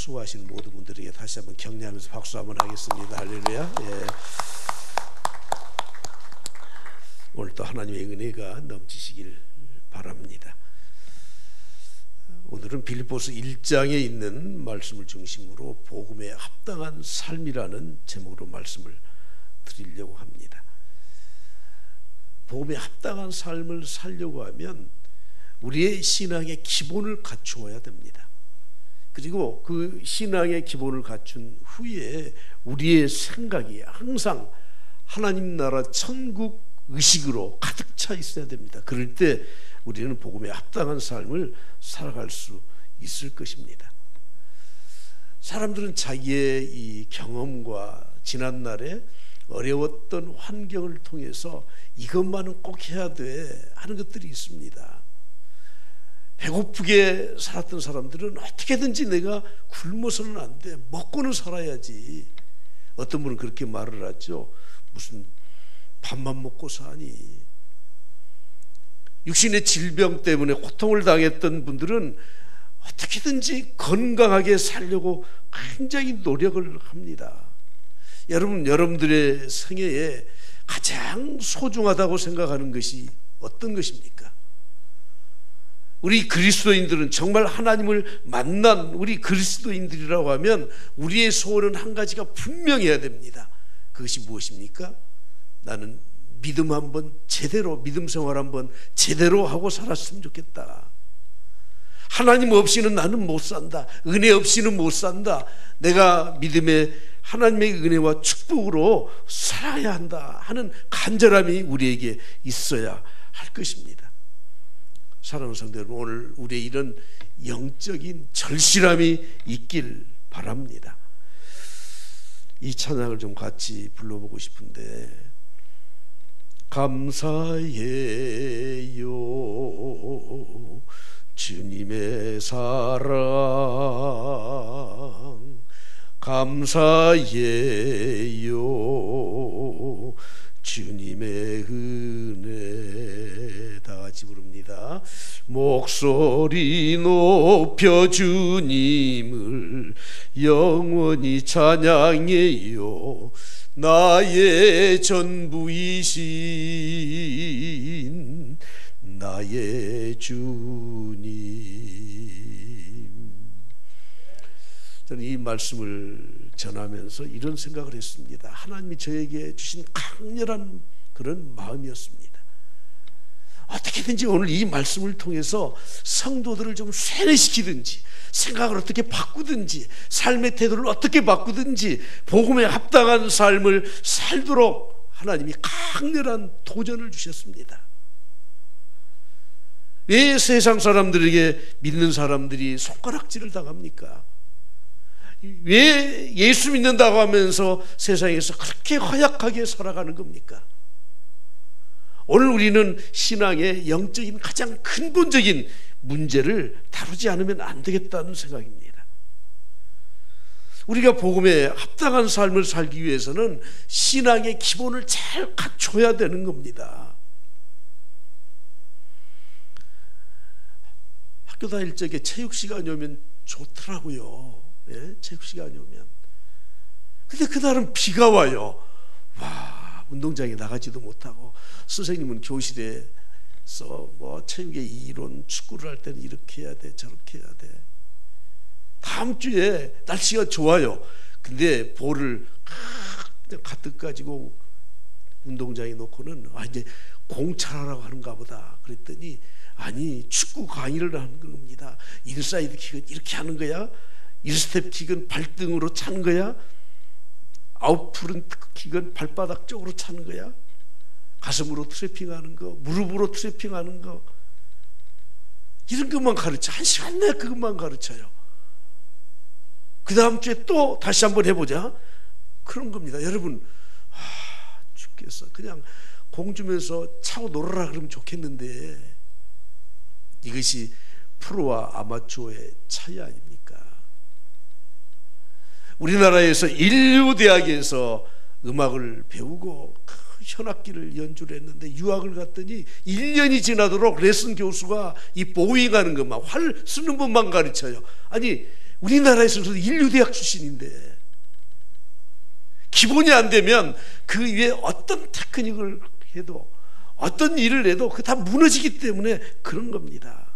수고하시는 모든 분들에게 다시 한번 격려하면서 박수 한번 하겠습니다. 할렐루야. 예. 오늘 또 하나님의 은혜가 넘치시길 바랍니다. 오늘은 빌립보서 1장에 있는 말씀을 중심으로 복음에 합당한 삶이라는 제목으로 말씀을 드리려고 합니다. 복음에 합당한 삶을 살려고 하면 우리의 신앙의 기본을 갖추어야 됩니다. 그리고 그 신앙의 기본을 갖춘 후에 우리의 생각이 항상 하나님 나라 천국 의식으로 가득 차 있어야 됩니다. 그럴 때 우리는 복음에 합당한 삶을 살아갈 수 있을 것입니다. 사람들은 자기의 이 경험과 지난날에 어려웠던 환경을 통해서 이것만은 꼭 해야 돼 하는 것들이 있습니다. 배고프게 살았던 사람들은 어떻게든지 내가 굶어서는 안 돼, 먹고는 살아야지. 어떤 분은 그렇게 말을 하죠. 무슨 밥만 먹고 사니. 육신의 질병 때문에 고통을 당했던 분들은 어떻게든지 건강하게 살려고 굉장히 노력을 합니다. 여러분들의 생애에 가장 소중하다고 생각하는 것이 어떤 것입니까? 우리 그리스도인들은 정말 하나님을 만난 우리 그리스도인들이라고 하면 우리의 소원은 한 가지가 분명해야 됩니다. 그것이 무엇입니까? 나는 믿음 생활 한번 제대로 하고 살았으면 좋겠다. 하나님 없이는 나는 못 산다. 은혜 없이는 못 산다. 내가 하나님의 은혜와 축복으로 살아야 한다 하는 간절함이 우리에게 있어야 할 것입니다. 사랑하는 성도 여러분, 오늘 우리의 이런 영적인 절실함이 있길 바랍니다. 이 찬양을 좀 같이 불러보고 싶은데, 감사해요 주님의 사랑, 감사해요 주님의 은혜. 다 같이 부릅니다. 목소리 높여 주님을 영원히 찬양해요. 나의 전부이신 나의 주님. 저는 이 말씀을 전하면서 이런 생각을 했습니다. 하나님이 저에게 주신 강렬한 그런 마음이었습니다. 어떻게든지 오늘 이 말씀을 통해서 성도들을 좀 세뇌시키든지, 생각을 어떻게 바꾸든지, 삶의 태도를 어떻게 바꾸든지 복음에 합당한 삶을 살도록 하나님이 강렬한 도전을 주셨습니다. 왜 세상 사람들에게 믿는 사람들이 손가락질을 당합니까? 왜 예수 믿는다고 하면서 세상에서 그렇게 허약하게 살아가는 겁니까? 오늘 우리는 신앙의 영적인 가장 근본적인 문제를 다루지 않으면 안 되겠다는 생각입니다. 우리가 복음에 합당한 삶을 살기 위해서는 신앙의 기본을 잘 갖춰야 되는 겁니다. 학교 다닐 적에 체육 시간이 오면 좋더라고요. 예? 체육 시간이 오면. 근데 그날은 비가 와요. 와, 운동장에 나가지도 못하고, 선생님은 교실에서 체육의 이론, 축구를 할 때는 이렇게 해야 돼, 저렇게 해야 돼. 다음 주에 날씨가 좋아요. 근데 볼을 가득 가지고 운동장에 놓고는 이제 공차라고 하는가 보다 그랬더니, 아니, 축구 강의를 하는 겁니다. 인사이드 킥은 이렇게 하는 거야, 1스텝 킥은 발등으로 차는 거야, 아웃풀은 킥은 발바닥 쪽으로 차는 거야, 가슴으로 트래핑하는 거, 무릎으로 트래핑하는 거, 이런 것만 가르쳐. 1시간 내에 그것만 가르쳐요. 그 다음 주에 또 다시 한번 해보자, 그런 겁니다. 여러분, 죽겠어. 그냥 공 주면서 차고 놀아라 그러면 좋겠는데, 이것이 프로와 아마추어의 차이 아닙니까? 우리나라에서 인류대학에서 음악을 배우고 현악기를 연주를 했는데, 유학을 갔더니 1년이 지나도록 레슨 교수가 이 보잉하는 것만, 활 쓰는 법만 가르쳐요. 아니, 우리나라에서도 인류대학 출신인데 기본이 안 되면 그 위에 어떤 테크닉을 해도 어떤 일을 해도 그 다 무너지기 때문에 그런 겁니다.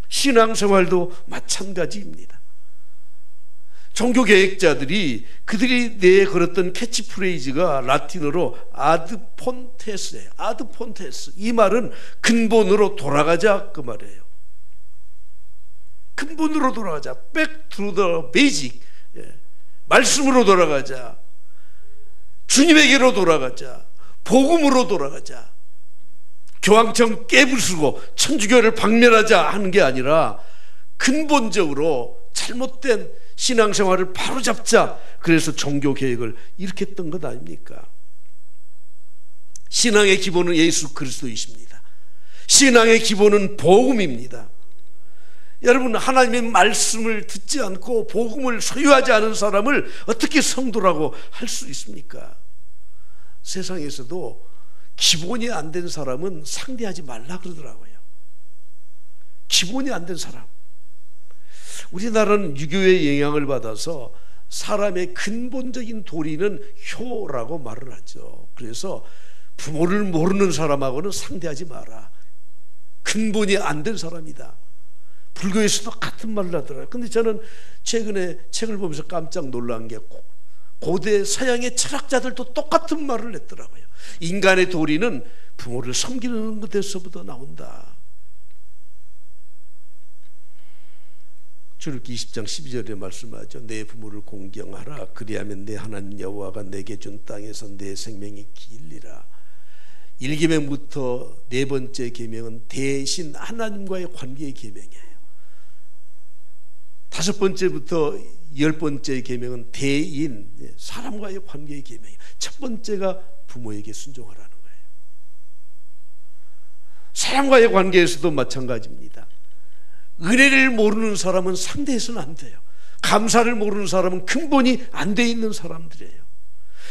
신앙생활도 마찬가지입니다. 종교개혁자들이 그들이 내걸었던 캐치프레이즈가 라틴어로 아드폰테스예요. 아드폰테스. 이 말은 근본으로 돌아가자 그 말이에요. 근본으로 돌아가자. Back to the basic. 말씀으로 돌아가자. 주님에게로 돌아가자. 복음으로 돌아가자. 교황청 깨부수고 천주교를 박멸하자 하는 게 아니라 근본적으로 잘못된 신앙생활을 바로잡자. 그래서 종교개혁을 일으켰던 것 아닙니까? 신앙의 기본은 예수 그리스도이십니다. 신앙의 기본은 복음입니다. 여러분, 하나님의 말씀을 듣지 않고 복음을 소유하지 않은 사람을 어떻게 성도라고 할 수 있습니까? 세상에서도 기본이 안 된 사람은 상대하지 말라 그러더라고요. 기본이 안 된 사람. 우리나라는 유교의 영향을 받아서 사람의 근본적인 도리는 효라고 말을 하죠. 그래서 부모를 모르는 사람하고는 상대하지 마라. 근본이 안 된 사람이다. 불교에서도 같은 말을 하더라고요. 근데 저는 최근에 책을 보면서 깜짝 놀란 게 고대 서양의 철학자들도 똑같은 말을 했더라고요. 인간의 도리는 부모를 섬기는 것에서부터 나온다. 출애굽기 20장 12절에 말씀하죠. 내 부모를 공경하라. 그리하면 내 하나님 여호와가 내게 준 땅에서 내 생명이 길리라. 1계명부터 네 번째 계명은 대신 하나님과의 관계의 계명이에요. 5번째부터 10번째 계명은 대인, 사람과의 관계의 계명이에요. 첫 번째가 부모에게 순종하라는 거예요. 사람과의 관계에서도 마찬가지입니다. 은혜를 모르는 사람은 상대해서는 안 돼요. 감사를 모르는 사람은 근본이 안 돼 있는 사람들이에요.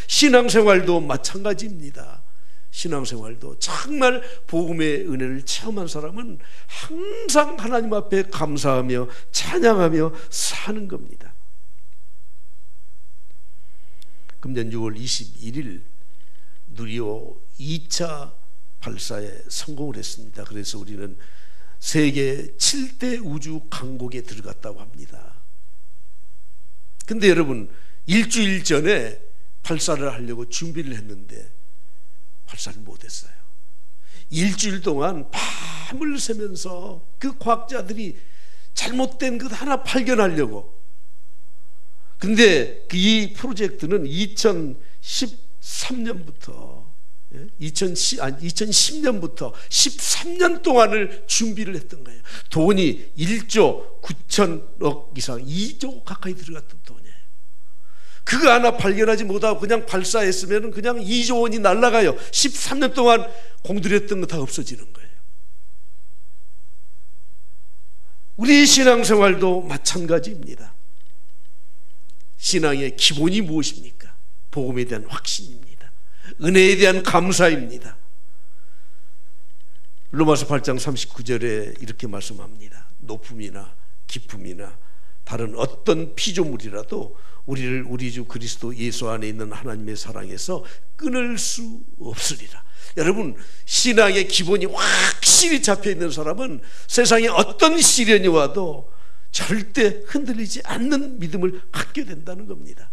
신앙생활도 마찬가지입니다. 신앙생활도 정말 복음의 은혜를 체험한 사람은 항상 하나님 앞에 감사하며 찬양하며 사는 겁니다. 금년 6월 21일 누리호 2차 발사에 성공을 했습니다. 그래서 우리는 세계 7대 우주 강국에 들어갔다고 합니다. 근데 여러분, 일주일 전에 발사를 하려고 준비를 했는데 발사를 못했어요. 일주일 동안 밤을 새면서 그 과학자들이 잘못된 것 하나 발견하려고. 근데 이 프로젝트는 2013년부터 2010년부터 13년 동안을 준비를 했던 거예요. 돈이 1조 9천억 이상, 2조 가까이 들어갔던 돈이에요. 그거 하나 발견하지 못하고 그냥 발사했으면 그냥 2조 원이 날아가요. 13년 동안 공들였던 거 다 없어지는 거예요. 우리 신앙생활도 마찬가지입니다. 신앙의 기본이 무엇입니까? 복음에 대한 확신입니다. 은혜에 대한 감사입니다. 로마서 8장 39절에 이렇게 말씀합니다. 높음이나 깊음이나 다른 어떤 피조물이라도 우리를 우리 주 그리스도 예수 안에 있는 하나님의 사랑에서 끊을 수 없으리라. 여러분, 신앙의 기본이 확실히 잡혀있는 사람은 세상에 어떤 시련이 와도 절대 흔들리지 않는 믿음을 갖게 된다는 겁니다.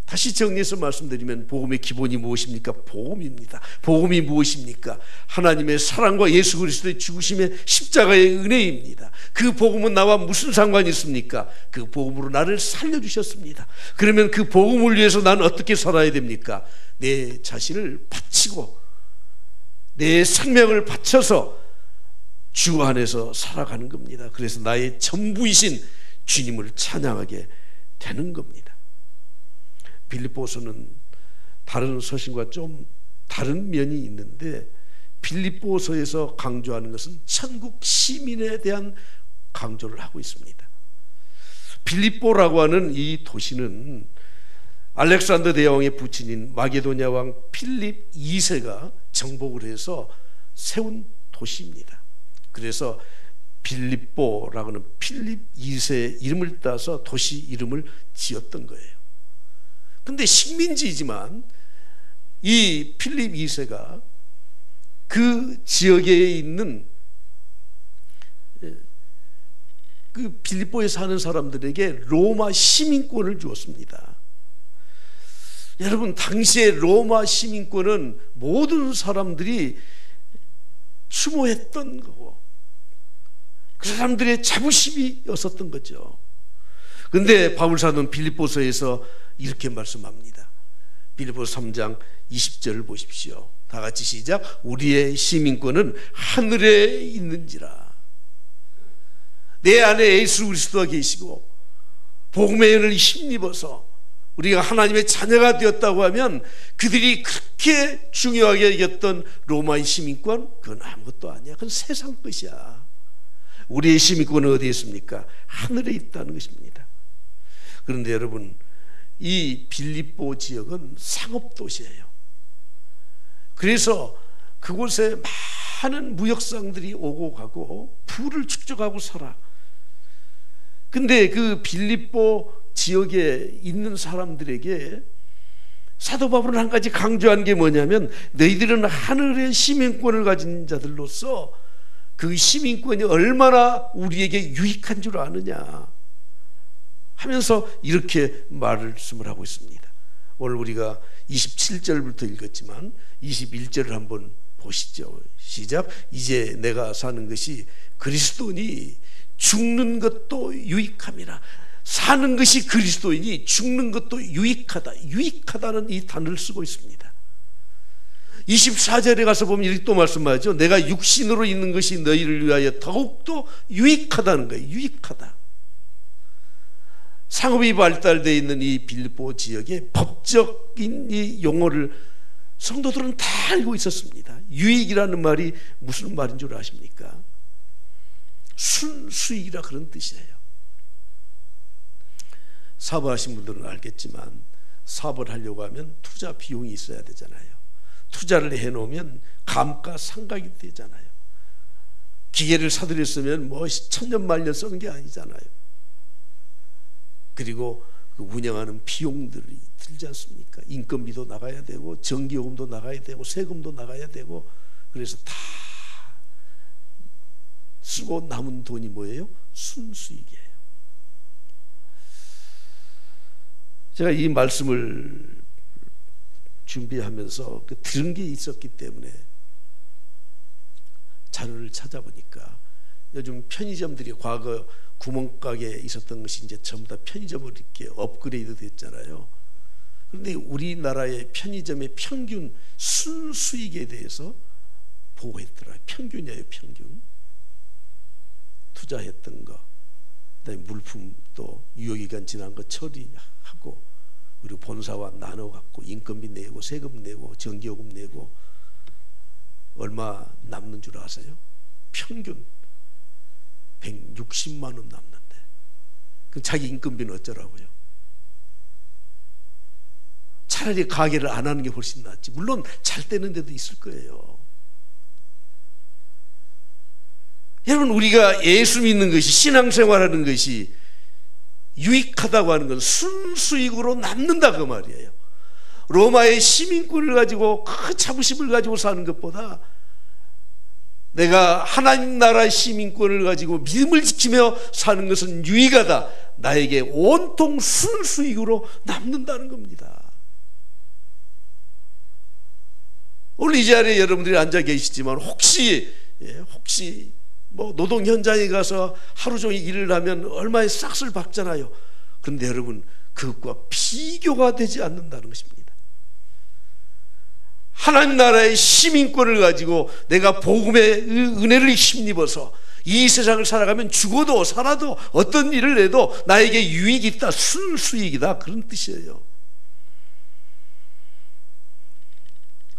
다시 정리해서 말씀드리면 복음의 기본이 무엇입니까? 복음입니다. 복음이 무엇입니까? 하나님의 사랑과 예수 그리스도의 죽으심의 십자가의 은혜입니다. 그 복음은 나와 무슨 상관이 있습니까? 그 복음으로 나를 살려주셨습니다. 그러면 그 복음을 위해서 나는 어떻게 살아야 됩니까? 내 자신을 바치고 내 생명을 바쳐서 주 안에서 살아가는 겁니다. 그래서 나의 전부이신 주님을 찬양하게 되는 겁니다. 빌립보서는 다른 서신과 좀 다른 면이 있는데 빌립보서에서 강조하는 것은 천국 시민에 대한 강조를 하고 있습니다. 빌립보라고 하는 이 도시는 알렉산더 대왕의 부친인 마게도냐 왕 필립 2세가 정복을 해서 세운 도시입니다. 그래서 빌립보라고는 필립 2세의 이름을 따서 도시 이름을 지었던 거예요. 근데 식민지이지만 이 필립 2세가 그 지역에 있는 그 빌립보에 사는 사람들에게 로마 시민권을 주었습니다. 여러분, 당시에 로마 시민권은 모든 사람들이 추모했던 거고 그 사람들의 자부심이었었던 거죠. 그런데 바울사도는 빌립보서에서 이렇게 말씀합니다. 빌립보서 3장 20절을 보십시오. 다 같이 시작. 우리의 시민권은 하늘에 있는지라. 내 안에 예수 그리스도가 계시고 복음의 연을 힘입어서 우리가 하나님의 자녀가 되었다고 하면 그들이 그렇게 중요하게 여겼던 로마의 시민권, 그건 아무것도 아니야. 그건 세상 것이야. 우리의 시민권은 어디에 있습니까? 하늘에 있다는 것입니다. 그런데 여러분, 이 빌립보 지역은 상업도시예요. 그래서 그곳에 많은 무역상들이 오고 가고 부를 축적하고 살아. 근데 그 빌립보 지역에 있는 사람들에게 사도 바울은 한 가지 강조한 게 뭐냐면, 너희들은 하늘의 시민권을 가진 자들로서 그 시민권이 얼마나 우리에게 유익한 줄 아느냐 하면서 이렇게 말씀을 하고 있습니다. 오늘 우리가 27절부터 읽었지만 21절을 한번 보시죠. 시작. 이제 내가 사는 것이 그리스도니 죽는 것도 유익함이라. 사는 것이 그리스도이니 죽는 것도 유익하다. 유익하다는 이 단어를 쓰고 있습니다. 24절에 가서 보면 이렇게 또 말씀하죠. 내가 육신으로 있는 것이 너희를 위하여 더욱더 유익하다는 거예요. 유익하다. 상업이 발달되어 있는 이 빌립보 지역에 법적인 이 용어를 성도들은 다 알고 있었습니다. 유익이라는 말이 무슨 말인 줄 아십니까? 순수익이라 그런 뜻이에요. 사업하신 분들은 알겠지만 사업을 하려고 하면 투자 비용이 있어야 되잖아요. 투자를 해놓으면 감가상각이 되잖아요. 기계를 사들였으면 뭐 천년만년 쓰는 게 아니잖아요. 그리고 그 운영하는 비용들이 들지 않습니까? 인건비도 나가야 되고 전기요금도 나가야 되고 세금도 나가야 되고, 그래서 다 쓰고 남은 돈이 뭐예요? 순수익이에요. 제가 이 말씀을 준비하면서 들은 게 있었기 때문에 자료를 찾아보니까 요즘 편의점들이 과거 구멍가게에 있었던 것이 이제 전부 다 편의점으로 이렇게 업그레이드 됐잖아요. 그런데 우리나라의 편의점의 평균 순수익에 대해서 보고했더라고요. 평균이에요, 평균. 투자했던 거, 그다음에 물품 또 유효기간 지난 거 처리하고, 그리고 본사와 나눠 갖고 인건비 내고 세금 내고 전기요금 내고 얼마 남는 줄 아세요? 평균 160만 원 남는데, 그 자기 인건비는 어쩌라고요? 차라리 가게를 안 하는 게 훨씬 낫지. 물론 잘 되는 데도 있을 거예요. 여러분, 우리가 예수 믿는 것이, 신앙생활하는 것이 유익하다고 하는 건 순수익으로 남는다 그 말이에요. 로마의 시민권을 가지고 그 자부심을 가지고 사는 것보다 내가 하나님 나라의 시민권을 가지고 믿음을 지키며 사는 것은 유익하다. 나에게 온통 순수익으로 남는다는 겁니다. 오늘 이 자리에 여러분들이 앉아 계시지만 혹시 뭐 노동 현장에 가서 하루 종일 일을 하면 얼마의 싹을 박잖아요. 그런데 여러분, 그것과 비교가 되지 않는다는 것입니다. 하나님 나라의 시민권을 가지고 내가 복음의 은혜를 힘입어서 이 세상을 살아가면 죽어도 살아도 어떤 일을 해도 나에게 유익이 있다, 순수익이다, 그런 뜻이에요.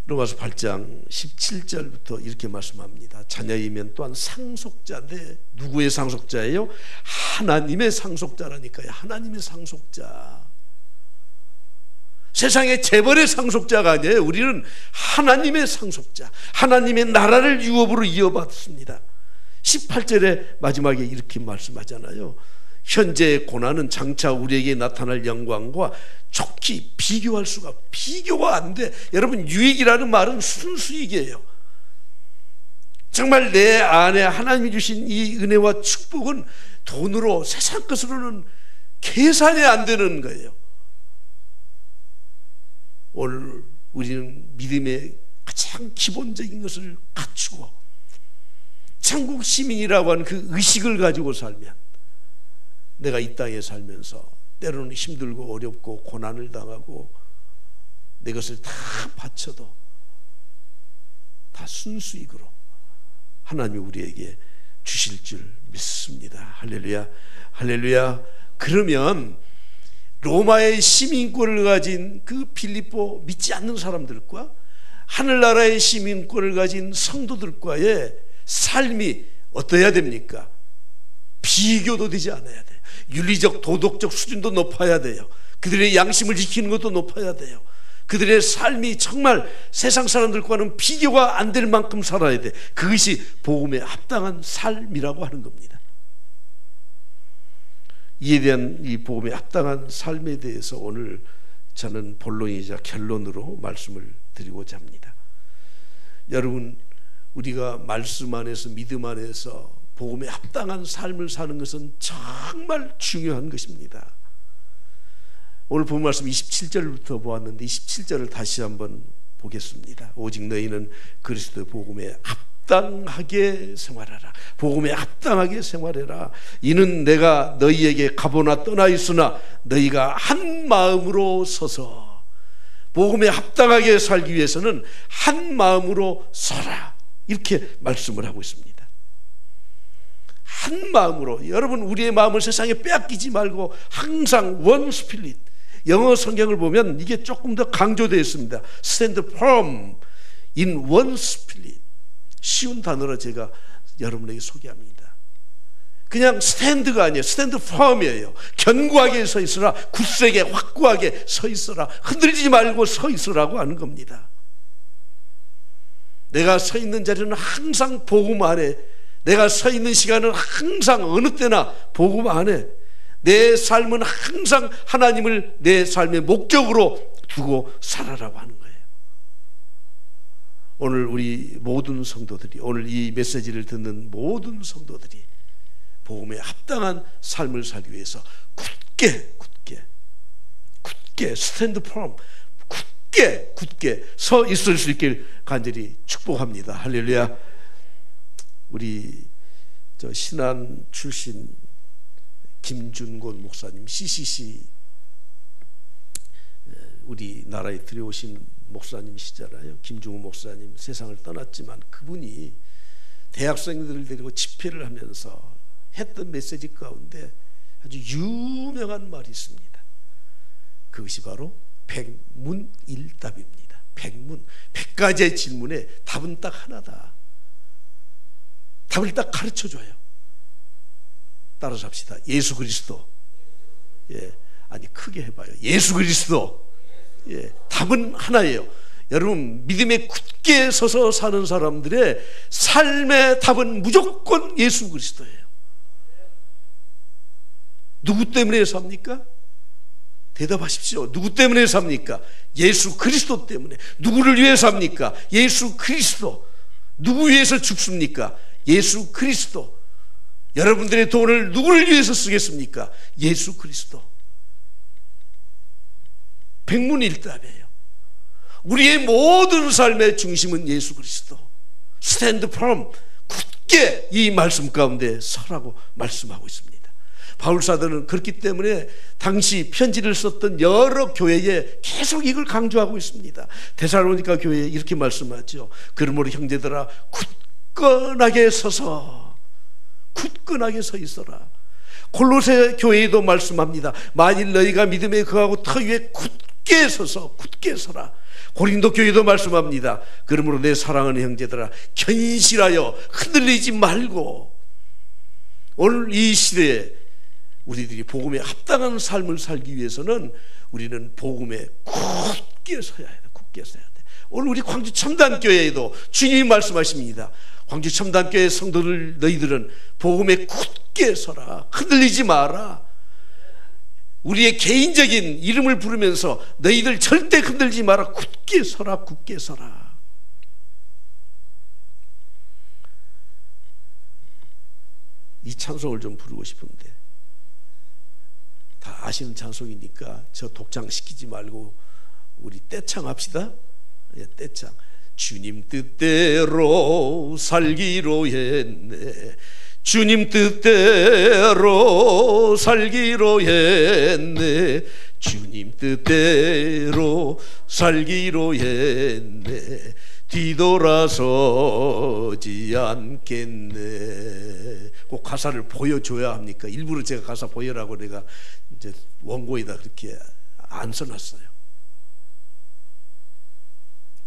로마서 8장 17절부터 이렇게 말씀합니다. 자녀이면 또한 상속자인데, 누구의 상속자예요? 하나님의 상속자라니까요. 하나님의 상속자. 세상의 재벌의 상속자가 아니에요. 우리는 하나님의 상속자, 하나님의 나라를 유업으로 이어받습니다. 18절에 마지막에 이렇게 말씀하잖아요. 현재의 고난은 장차 우리에게 나타날 영광과 좋게 비교가 안 돼. 여러분, 유익이라는 말은 순수익이에요. 정말 내 안에 하나님이 주신 이 은혜와 축복은 돈으로, 세상 것으로는 계산이 안 되는 거예요. 오늘 우리는 믿음의 가장 기본적인 것을 갖추고 천국 시민이라고 하는 그 의식을 가지고 살면, 내가 이 땅에 살면서 때로는 힘들고 어렵고 고난을 당하고 내 것을 다 바쳐도 다 순수익으로 하나님이 우리에게 주실 줄 믿습니다. 할렐루야, 할렐루야. 그러면 로마의 시민권을 가진 그 빌립보 믿지 않는 사람들과 하늘나라의 시민권을 가진 성도들과의 삶이 어떠해야 됩니까? 비교도 되지 않아야 돼요. 윤리적 도덕적 수준도 높아야 돼요. 그들의 양심을 지키는 것도 높아야 돼요. 그들의 삶이 정말 세상 사람들과는 비교가 안 될 만큼 살아야 돼. 그것이 복음에 합당한 삶이라고 하는 겁니다. 이에 대한 이 복음에 합당한 삶에 대해서 오늘 저는 본론이자 결론으로 말씀을 드리고자 합니다. 여러분, 우리가 말씀 안에서, 믿음 안에서 복음에 합당한 삶을 사는 것은 정말 중요한 것입니다. 오늘 본 말씀 27절부터 보았는데 27절을 다시 한번 보겠습니다. 오직 너희는 그리스도의 복음에 합당하게 생활하라. 복음에 합당하게 생활해라. 이는 내가 너희에게 가보나 떠나 있으나 너희가 한 마음으로 서서, 복음에 합당하게 살기 위해서는 한 마음으로 서라, 이렇게 말씀을 하고 있습니다. 한 마음으로. 여러분, 우리의 마음을 세상에 빼앗기지 말고 항상 one spirit. 영어 성경을 보면 이게 조금 더 강조되어 있습니다. Stand firm in one spirit. 쉬운 단어로 제가 여러분에게 소개합니다. 그냥 stand가 아니에요. stand firm이에요. 견고하게 서 있으라. 굳세게 확고하게 서 있으라. 흔들리지 말고 서 있으라고 하는 겁니다. 내가 서 있는 자리는 항상 복음 안에, 내가 서 있는 시간은 항상 어느 때나 복음 안에, 내 삶은 항상 하나님을 내 삶의 목적으로 두고 살아라고 하는 거예요. 오늘 우리 모든 성도들이, 오늘 이 메시지를 듣는 모든 성도들이 복음에 합당한 삶을 살기 위해서 굳게 스탠드 펌, 굳게 서 있을 수 있길 간절히 축복합니다. 할렐루야. 우리 신안 출신 김준곤 목사님, CCC 우리나라에 들여오신 목사님이시잖아요. 김중훈 목사님 세상을 떠났지만 그분이 대학생들을 데리고 집회를 하면서 했던 메시지 가운데 아주 유명한 말이 있습니다. 그것이 바로 백문일답입니다. 100가지의 질문에 답은 딱 하나다. 답을 딱 가르쳐줘요. 따라서 합시다. 예수 그리스도. 아니, 크게 해봐요. 예수 그리스도. 답은 하나예요. 여러분, 믿음에 굳게 서서 사는 사람들의 삶의 답은 무조건 예수 그리스도예요. 누구 때문에 삽니까? 대답하십시오. 누구 때문에 삽니까? 예수 그리스도 때문에. 누구를 위해 삽니까? 예수 그리스도. 누구 위해서 죽습니까? 예수 그리스도. 여러분들의 돈을 누구를 위해서 쓰겠습니까? 예수 그리스도. 백문일답이에요. 우리의 모든 삶의 중심은 예수 그리스도. 스탠드 펌, 굳게 이 말씀 가운데 서라고 말씀하고 있습니다. 바울 사도는 그렇기 때문에 당시 편지를 썼던 여러 교회에 계속 이걸 강조하고 있습니다. 데살로니가 교회에 이렇게 말씀하죠. 그러므로 형제들아, 굳건하게 서서, 굳건하게 서 있어라. 골로새 교회에도 말씀합니다. 만일 너희가 믿음에 거하고 터 위에 굳게 서서, 굳게 서라. 고린도 교회도 말씀합니다. 그러므로 내 사랑하는 형제들아, 견실하여 흔들리지 말고. 오늘 이 시대에 우리들이 복음에 합당한 삶을 살기 위해서는 우리는 복음에 굳게 서야 돼. 굳게 서야 돼. 오늘 우리 광주 첨단교회에도 주님이 말씀하십니다. 광주 첨단교회 성도들, 너희들은 복음에 굳게 서라. 흔들리지 마라. 우리의 개인적인 이름을 부르면서 너희들 절대 흔들지 마라. 굳게 서라. 굳게 서라. 이 찬송을 좀 부르고 싶은데 다 아시는 찬송이니까 저 독창시키지 말고 우리 떼창 합시다. 예, 떼창. 주님 뜻대로 살기로 했네. 주님 뜻대로 살기로 했네. 주님 뜻대로 살기로 했네. 뒤돌아서지 않겠네. 꼭 가사를 보여줘야 합니까? 일부러 제가 가사 보여라고 내가 이제 원고에다 그렇게 안 써놨어요.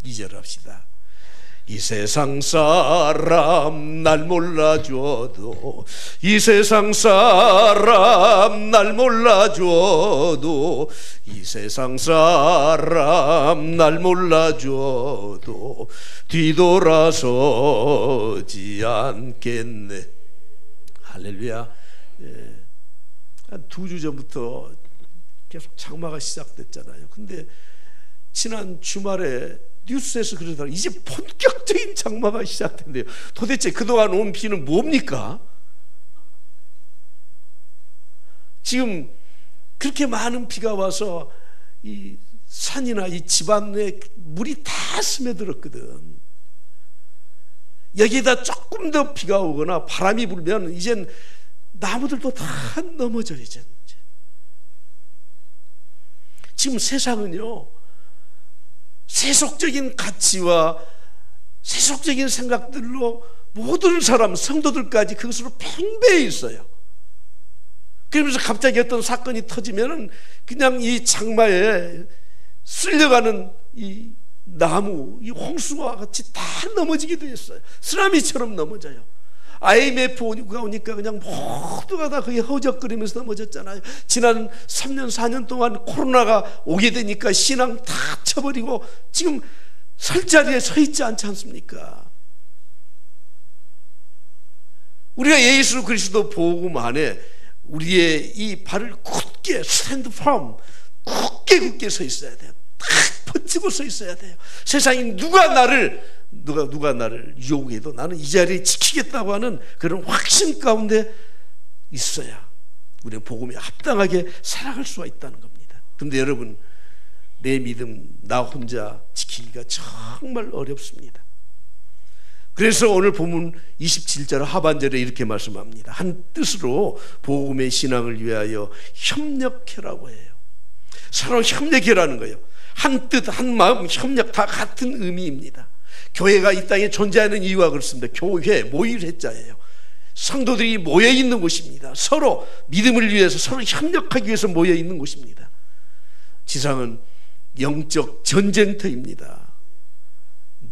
2절 합시다. 이 세상 사람 날 몰라줘도, 이 세상 사람 날 몰라줘도, 이 세상 사람 날 몰라줘도 뒤돌아서지 않겠네. 할렐루야. 예. 한 2주 전부터 계속 장마가 시작됐잖아요. 근데 지난 주말에 뉴스에서 그러더라고요. 이제 본격적인 장마가 시작된대요. 도대체 그동안 온 비는 뭡니까? 지금 그렇게 많은 비가 와서 이 산이나 이 집안에 물이 다 스며들었거든. 여기에다 조금 더 비가 오거나 바람이 불면 이젠 나무들도 다 넘어져요. 이제. 지금 세상은요, 세속적인 가치와 세속적인 생각들로 모든 사람, 성도들까지 그것으로 팽배해 있어요. 그러면서 갑자기 어떤 사건이 터지면은 그냥 이 장마에 쓸려가는 이 나무, 이 홍수와 같이 다 넘어지게 되었어요. 쓰나미처럼 넘어져요. IMF가 오니까 그냥 모두가 다 거기 허적거리면서 넘어졌잖아요. 지난 3년 4년 동안 코로나가 오게 되니까 신앙 다 쳐버리고 지금 설 자리에 서 있지 않지 않습니까? 우리가 예수 그리스도 복음 안에 우리의 이 발을 굳게 스탠드 펌, 굳게 서 있어야 돼요. 딱 버티고 서 있어야 돼요. 세상에 누가 나를 유혹해도 나는 이 자리에 지키겠다고 하는 그런 확신 가운데 있어야 우리는 복음에 합당하게 살아갈 수가 있다는 겁니다. 그런데 여러분, 내 믿음 나 혼자 지키기가 정말 어렵습니다. 그래서 오늘 본문 27절 하반절에 이렇게 말씀합니다. 한 뜻으로 복음의 신앙을 위하여 협력해라고 해요. 서로 협력해라는 거예요. 한 뜻, 한 마음, 협력 다 같은 의미입니다. 교회가 이 땅에 존재하는 이유가 그렇습니다. 교회, 모일회자예요. 성도들이 모여있는 곳입니다. 서로 믿음을 위해서, 서로 협력하기 위해서 모여있는 곳입니다. 지상은 영적 전쟁터입니다.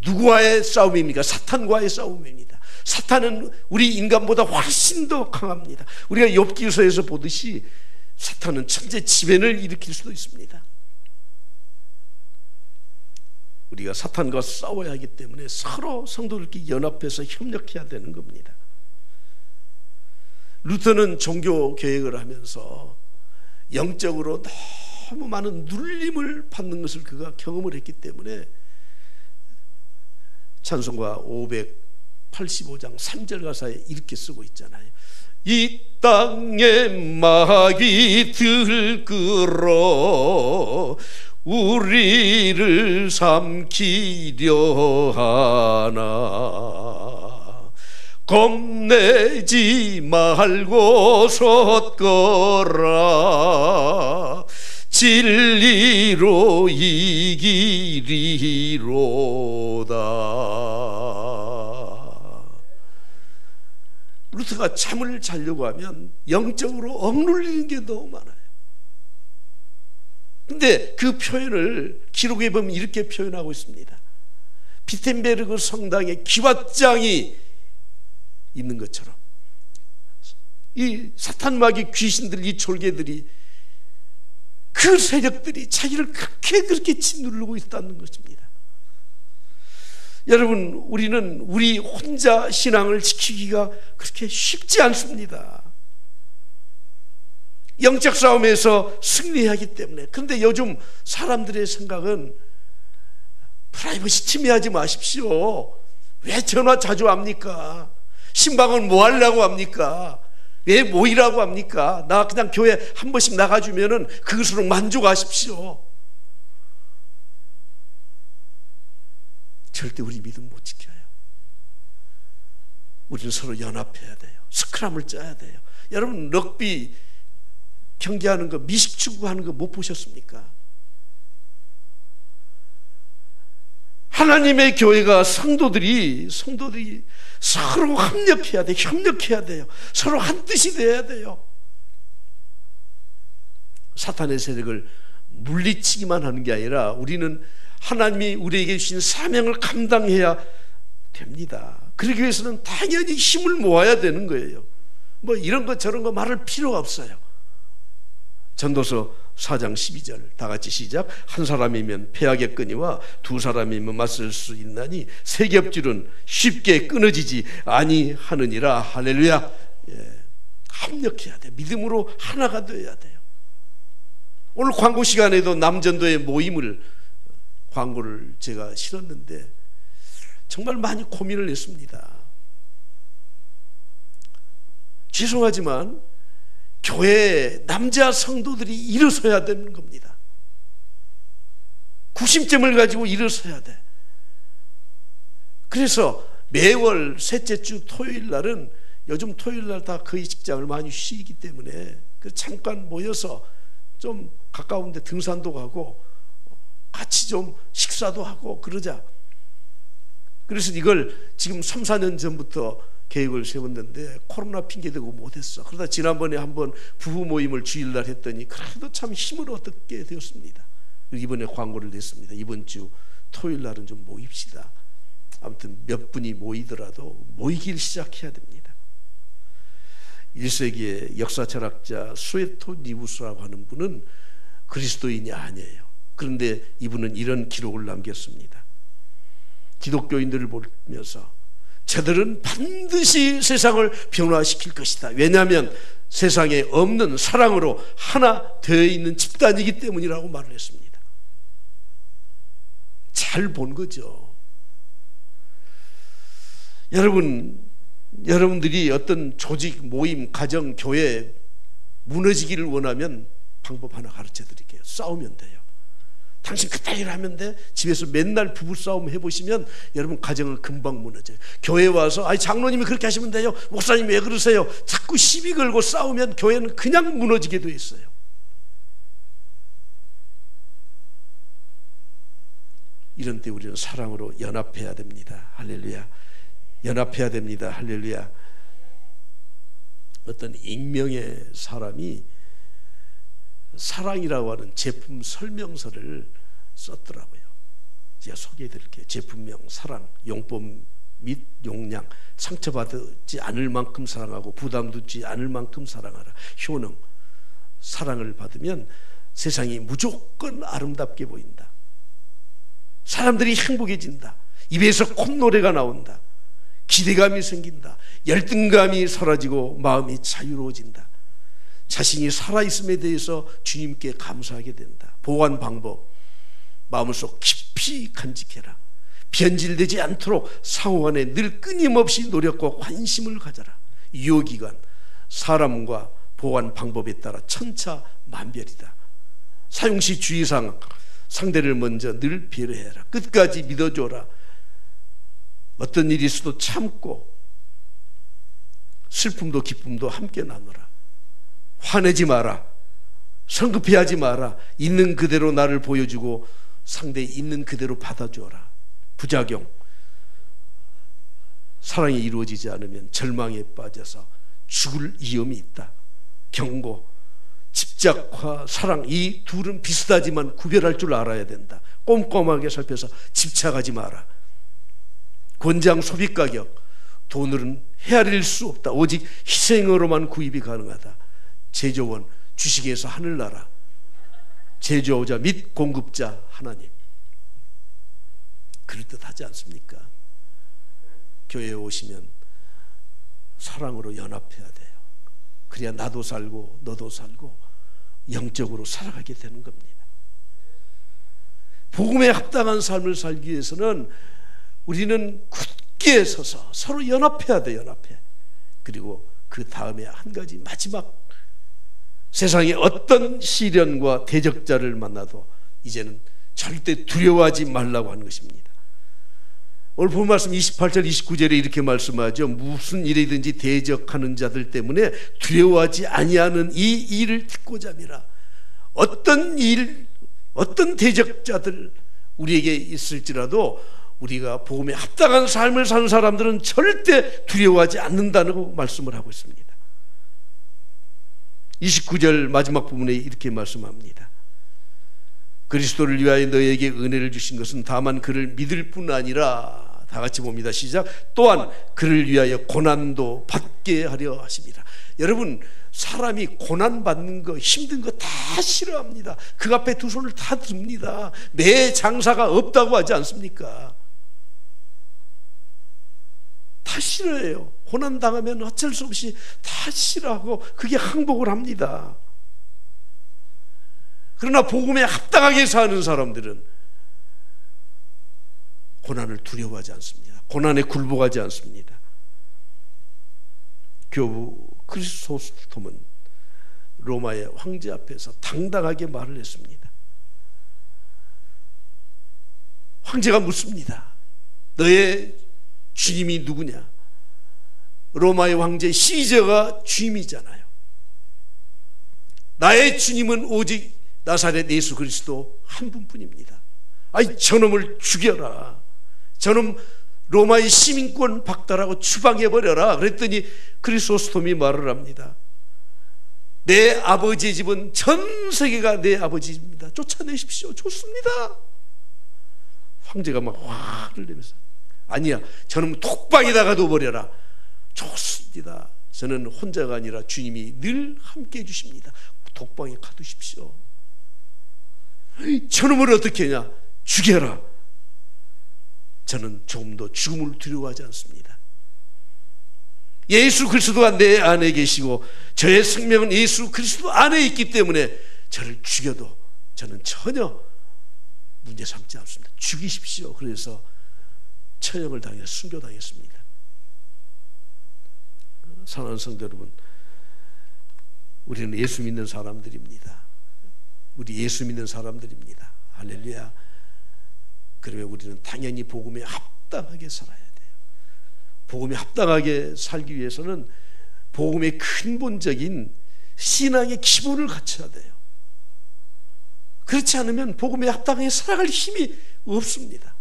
누구와의 싸움입니까? 사탄과의 싸움입니다. 사탄은 우리 인간보다 훨씬 더 강합니다. 우리가 욥기서에서 보듯이 사탄은 천재지변을 일으킬 수도 있습니다. 우리가 사탄과 싸워야 하기 때문에 서로 성도들끼리 연합해서 협력해야 되는 겁니다. 루터는 종교 개혁을 하면서 영적으로 너무 많은 눌림을 받는 것을 그가 경험을 했기 때문에 찬송가 585장 3절 가사에 이렇게 쓰고 있잖아요. 이 땅에 마귀 들끓어 우리를 삼키려 하나 겁내지 말고 섰거라 진리로 이기리로다. 루터가 잠을 자려고 하면 영적으로 억눌리는 게 너무 많아요. 근데 그 표현을 기록해 보면 이렇게 표현하고 있습니다. 비텐베르그 성당에 기왓장이 있는 것처럼 이 사탄마귀 귀신들, 이 졸개들이, 그 세력들이 자기를 그렇게 짓누르고 있다는 것입니다. 여러분, 우리는 우리 혼자 신앙을 지키기가 그렇게 쉽지 않습니다. 영적 싸움에서 승리해야 하기 때문에. 그런데 요즘 사람들의 생각은 프라이버시 침해하지 마십시오. 왜 전화 자주 합니까? 신방은 뭐 하려고 합니까? 왜 모이라고 합니까? 나 그냥 교회 한 번씩 나가주면은 그것으로 만족하십시오. 절대 우리 믿음 못 지켜요. 우리는 서로 연합해야 돼요. 스크럼을 짜야 돼요. 여러분, 럭비 경기하는 거, 미식축구 하는 거 못 보셨습니까? 하나님의 교회가 성도들이 서로 합력해야 돼요. 협력해야 돼요. 서로 한 뜻이 돼야 돼요. 사탄의 세력을 물리치기만 하는 게 아니라 우리는 하나님이 우리에게 주신 사명을 감당해야 됩니다. 그러기 위해서는 당연히 힘을 모아야 되는 거예요. 뭐 이런 거 저런 거 말할 필요가 없어요. 전도서 4장 12절 다 같이 시작. 한 사람이면 패하겠거니와 두 사람이면 맞설 수 있나니 세 겹줄은 쉽게 끊어지지 아니하느니라. 할렐루야. 예. 합력해야 돼. 믿음으로 하나가 되어야 돼요. 오늘 광고 시간에도 남전도의 모임을 광고를 제가 실었는데 정말 많이 고민을 했습니다. 죄송하지만 교회 남자 성도들이 일어서야 되는 겁니다. 구심점을 가지고 일어서야 돼. 그래서 매월 셋째 주 토요일 날은, 요즘 토요일 날 다 거의 직장을 많이 쉬기 때문에 잠깐 모여서 좀 가까운 데 등산도 가고 같이 좀 식사도 하고 그러자. 그래서 이걸 지금 3, 4년 전부터 계획을 세웠는데 코로나 핑계대고 못했어. 그러다 지난번에 한번 부부 모임을 주일날 했더니 그래도 참 힘을 얻게 되었습니다. 이번에 광고를 냈습니다. 이번 주 토요일날은 좀 모입시다. 아무튼 몇 분이 모이더라도 모이길 시작해야 됩니다. 1세기의 역사 철학자 수에토 니부스라고 하는 분은 그리스도인이 아니에요. 그런데 이분은 이런 기록을 남겼습니다. 기독교인들을 보면서 저들은 반드시 세상을 변화시킬 것이다. 왜냐하면 세상에 없는 사랑으로 하나 되어 있는 집단이기 때문이라고 말을 했습니다. 잘 본 거죠. 여러분들이 어떤 조직, 모임, 가정, 교회 무너지기를 원하면 방법 하나 가르쳐 드릴게요. 싸우면 돼요. 당신 그딴 일 하면 돼. 집에서 맨날 부부싸움 해보시면 여러분 가정은 금방 무너져요. 교회 와서 아니 장로님이 그렇게 하시면 돼요, 목사님 왜 그러세요, 자꾸 시비 걸고 싸우면 교회는 그냥 무너지게 돼 있어요. 이런 때 우리는 사랑으로 연합해야 됩니다. 할렐루야. 연합해야 됩니다. 할렐루야. 어떤 익명의 사람이 사랑이라고 하는 제품 설명서를 썼더라고요. 제가 소개해 드릴게요. 제품명 사랑, 용법 및 용량, 상처받지 않을 만큼 사랑하고 부담 두지 않을 만큼 사랑하라. 효능, 사랑을 받으면 세상이 무조건 아름답게 보인다. 사람들이 행복해진다. 입에서 콧노래가 나온다. 기대감이 생긴다. 열등감이 사라지고 마음이 자유로워진다. 자신이 살아있음에 대해서 주님께 감사하게 된다. 보완 방법, 마음속 깊이 간직해라. 변질되지 않도록 상호간에 늘 끊임없이 노력과 관심을 가져라. 유효기간, 사람과 보완 방법에 따라 천차만별이다. 사용시 주의사항, 상대를 먼저 늘 배려해라. 끝까지 믿어줘라. 어떤 일이 있어도 참고 슬픔도 기쁨도 함께 나누라. 화내지 마라. 성급해하지 마라. 있는 그대로 나를 보여주고 상대 있는 그대로 받아줘라. 부작용, 사랑이 이루어지지 않으면 절망에 빠져서 죽을 위험이 있다. 경고, 집착과 사랑, 이 둘은 비슷하지만 구별할 줄 알아야 된다. 꼼꼼하게 살펴서 집착하지 마라. 권장 소비 가격, 돈으로는 헤아릴 수 없다. 오직 희생으로만 구입이 가능하다. 제조원, 주식에서 하늘나라. 제조자 및 공급자 하나님. 그럴듯하지 않습니까? 교회에 오시면 사랑으로 연합해야 돼요. 그래야 나도 살고 너도 살고 영적으로 살아가게 되는 겁니다. 복음에 합당한 삶을 살기 위해서는 우리는 굳게 서서 서로 연합해야 돼. 연합해. 그리고 그 다음에 한 가지 마지막, 세상에 어떤 시련과 대적자를 만나도 이제는 절대 두려워하지 말라고 하는 것입니다. 오늘 본 말씀 28절 29절에 이렇게 말씀하죠. 무슨 일이든지 대적하는 자들 때문에 두려워하지 아니하는 이 일을 듣고자 함이라. 어떤 일, 어떤 대적자들 우리에게 있을지라도 우리가 복음에 합당한 삶을 사는 사람들은 절대 두려워하지 않는다고 말씀을 하고 있습니다. 29절 마지막 부분에 이렇게 말씀합니다. 그리스도를 위하여 너에게 은혜를 주신 것은 다만 그를 믿을 뿐 아니라, 다 같이 봅니다. 시작. 또한 그를 위하여 고난도 받게 하려 하십니다. 여러분, 사람이 고난받는 거, 힘든 거 다 싫어합니다. 그 앞에 두 손을 다 듭니다. 매 장사가 없다고 하지 않습니까? 다 싫어해요. 고난당하면 어쩔 수 없이 다 싫어하고 그게 항복을 합니다. 그러나 복음에 합당하게 사는 사람들은 고난을 두려워하지 않습니다. 고난에 굴복하지 않습니다. 교부 크리소스톰은 로마의 황제 앞에서 당당하게 말을 했습니다. 황제가 묻습니다. 너의 주님이 누구냐? 로마의 황제 시저가 주님이잖아요. 나의 주님은 오직 나사렛 예수 그리스도 한 분뿐입니다. 아이, 저놈을 죽여라. 저놈 로마의 시민권 박탈하고 추방해버려라. 그랬더니 크리소스톰이 말을 합니다. 내 아버지의 집은 전 세계가 내 아버지 집입니다. 쫓아내십시오. 좋습니다. 황제가 막 화를 내면서, 아니야, 저놈 톡방에다가 둬버려라. 좋습니다. 저는 혼자가 아니라 주님이 늘 함께 해주십니다. 독방에 가두십시오. 저놈을 어떻게 하냐? 죽여라. 저는 조금 더 죽음을 두려워하지 않습니다. 예수 그리스도가 내 안에 계시고 저의 생명은 예수 그리스도 안에 있기 때문에 저를 죽여도 저는 전혀 문제 삼지 않습니다. 죽이십시오. 그래서 처형을 당해 순교당했습니다. 사랑하는 성도 여러분, 우리는 예수 믿는 사람들입니다. 우리 예수 믿는 사람들입니다. 할렐루야. 그러면 우리는 당연히 복음에 합당하게 살아야 돼요. 복음에 합당하게 살기 위해서는 복음의 근본적인 신앙의 기본을 갖춰야 돼요. 그렇지 않으면 복음에 합당하게 살아갈 힘이 없습니다.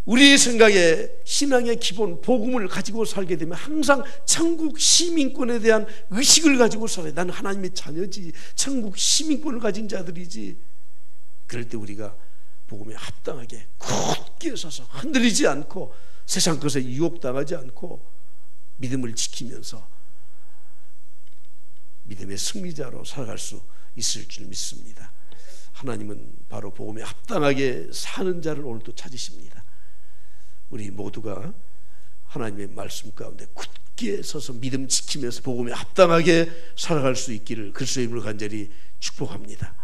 우리의 생각에 신앙의 기본 복음을 가지고 살게 되면 항상 천국 시민권에 대한 의식을 가지고 살아요. 나는 하나님의 자녀지, 천국 시민권을 가진 자들이지. 그럴 때 우리가 복음에 합당하게 굳게 서서 흔들리지 않고 세상 것에 유혹당하지 않고 믿음을 지키면서 믿음의 승리자로 살아갈 수 있을 줄 믿습니다. 하나님은 바로 복음에 합당하게 사는 자를 오늘도 찾으십니다. 우리 모두가 하나님의 말씀 가운데 굳게 서서 믿음 지키면서 복음에 합당하게 살아갈 수 있기를 그리스도의 이름으로 간절히 축복합니다.